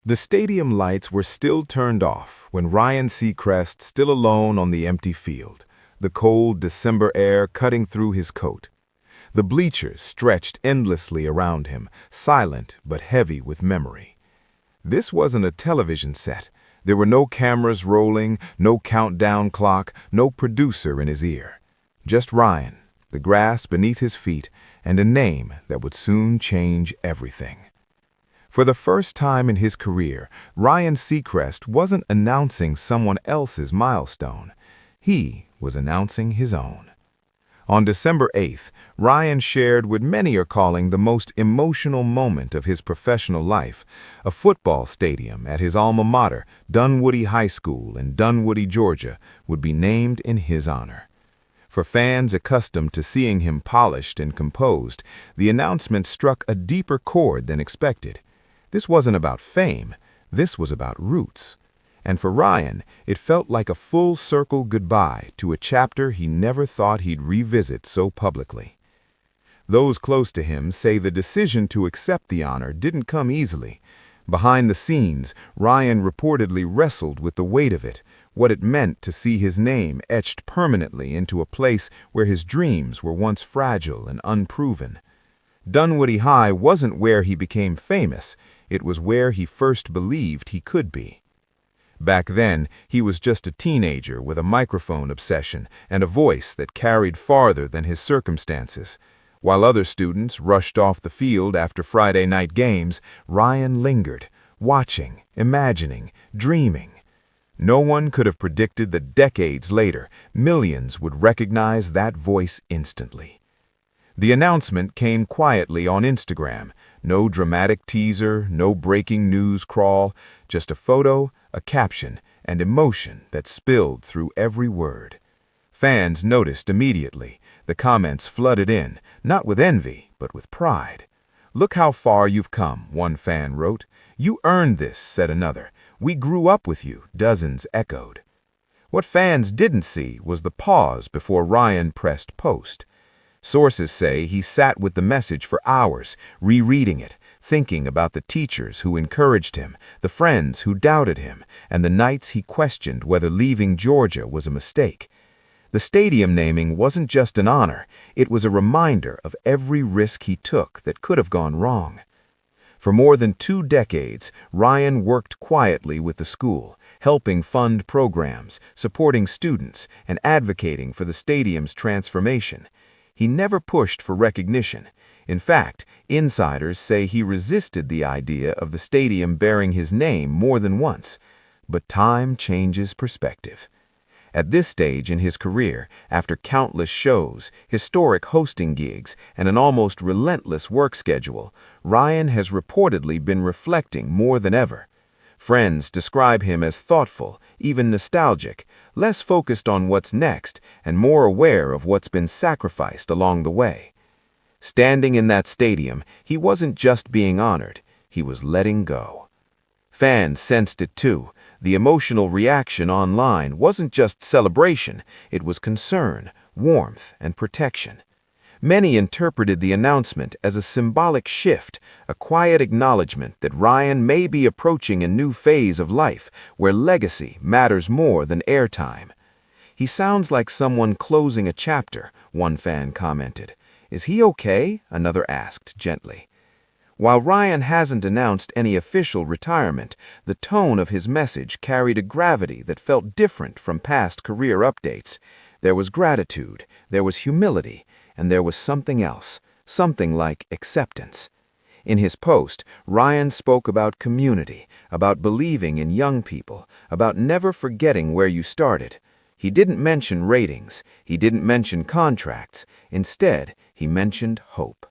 The stadium lights were still turned off when Ryan Seacrest still alone on the empty field, the cold December air cutting through his coat. The bleachers stretched endlessly around him, silent but heavy with memory. This wasn't a television set. There were no cameras rolling, no countdown clock, no producer in his ear. Just Ryan, the grass beneath his feet, and a name that would soon change everything. For the first time in his career, Ryan Seacrest wasn't announcing someone else's milestone. He was announcing his own. On December 8th, Ryan shared what many are calling the most emotional moment of his professional life. A football stadium at his alma mater, Dunwoody High School in Dunwoody, Georgia, would be named in his honor. For fans accustomed to seeing him polished and composed, the announcement struck a deeper chord than expected. This wasn't about fame, this was about roots. And for Ryan, it felt like a full-circle goodbye to a chapter he never thought he'd revisit so publicly. Those close to him say the decision to accept the honor didn't come easily. Behind the scenes, Ryan reportedly wrestled with the weight of it, what it meant to see his name etched permanently into a place where his dreams were once fragile and unproven. Dunwoody High wasn't where he became famous, it was where he first believed he could be. Back then, he was just a teenager with a microphone obsession and a voice that carried farther than his circumstances. While other students rushed off the field after Friday night games, Ryan lingered, watching, imagining, dreaming. No one could have predicted that decades later, millions would recognize that voice instantly. The announcement came quietly on Instagram. No dramatic teaser, no breaking news crawl, just a photo, a caption, and emotion that spilled through every word. Fans noticed immediately. The comments flooded in, not with envy, but with pride. "Look how far you've come," one fan wrote. "You earned this," said another. "We grew up with you," dozens echoed. What fans didn't see was the pause before Ryan pressed post. Sources say he sat with the message for hours, rereading it, thinking about the teachers who encouraged him, the friends who doubted him, and the nights he questioned whether leaving Georgia was a mistake. The stadium naming wasn't just an honor, it was a reminder of every risk he took that could have gone wrong. For more than 2 decades, Ryan worked quietly with the school, helping fund programs, supporting students, and advocating for the stadium's transformation. He never pushed for recognition. In fact, insiders say he resisted the idea of the stadium bearing his name more than once. But time changes perspective. At this stage in his career, after countless shows, historic hosting gigs, and an almost relentless work schedule, Ryan has reportedly been reflecting more than ever. Friends describe him as thoughtful, even nostalgic, less focused on what's next, and more aware of what's been sacrificed along the way. Standing in that stadium, he wasn't just being honored, he was letting go. Fans sensed it too. The emotional reaction online wasn't just celebration, it was concern, warmth, and protection. Many interpreted the announcement as a symbolic shift, a quiet acknowledgement that Ryan may be approaching a new phase of life where legacy matters more than airtime. "He sounds like someone closing a chapter," one fan commented. "Is he okay?" another asked gently. While Ryan hasn't announced any official retirement, the tone of his message carried a gravity that felt different from past career updates. There was gratitude, there was humility, and there was something else, something like acceptance. In his post, Ryan spoke about community, about believing in young people, about never forgetting where you started. He didn't mention ratings, he didn't mention contracts, instead, he mentioned hope.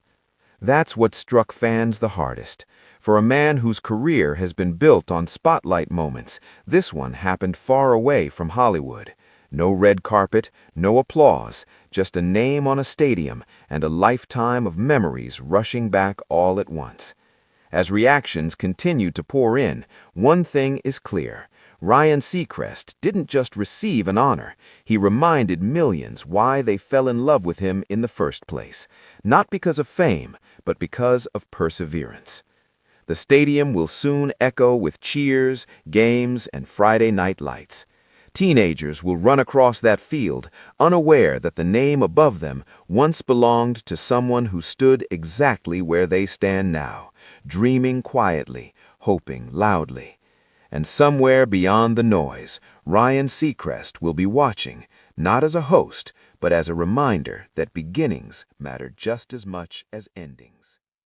That's what struck fans the hardest. For a man whose career has been built on spotlight moments, this one happened far away from Hollywood. No red carpet, no applause, just a name on a stadium and a lifetime of memories rushing back all at once. As reactions continue to pour in, one thing is clear. Ryan Seacrest didn't just receive an honor, he reminded millions why they fell in love with him in the first place. Not because of fame, but because of perseverance. The stadium will soon echo with cheers, games, and Friday night lights. Teenagers will run across that field, unaware that the name above them once belonged to someone who stood exactly where they stand now, dreaming quietly, hoping loudly. And somewhere beyond the noise, Ryan Seacrest will be watching, not as a host, but as a reminder that beginnings matter just as much as endings.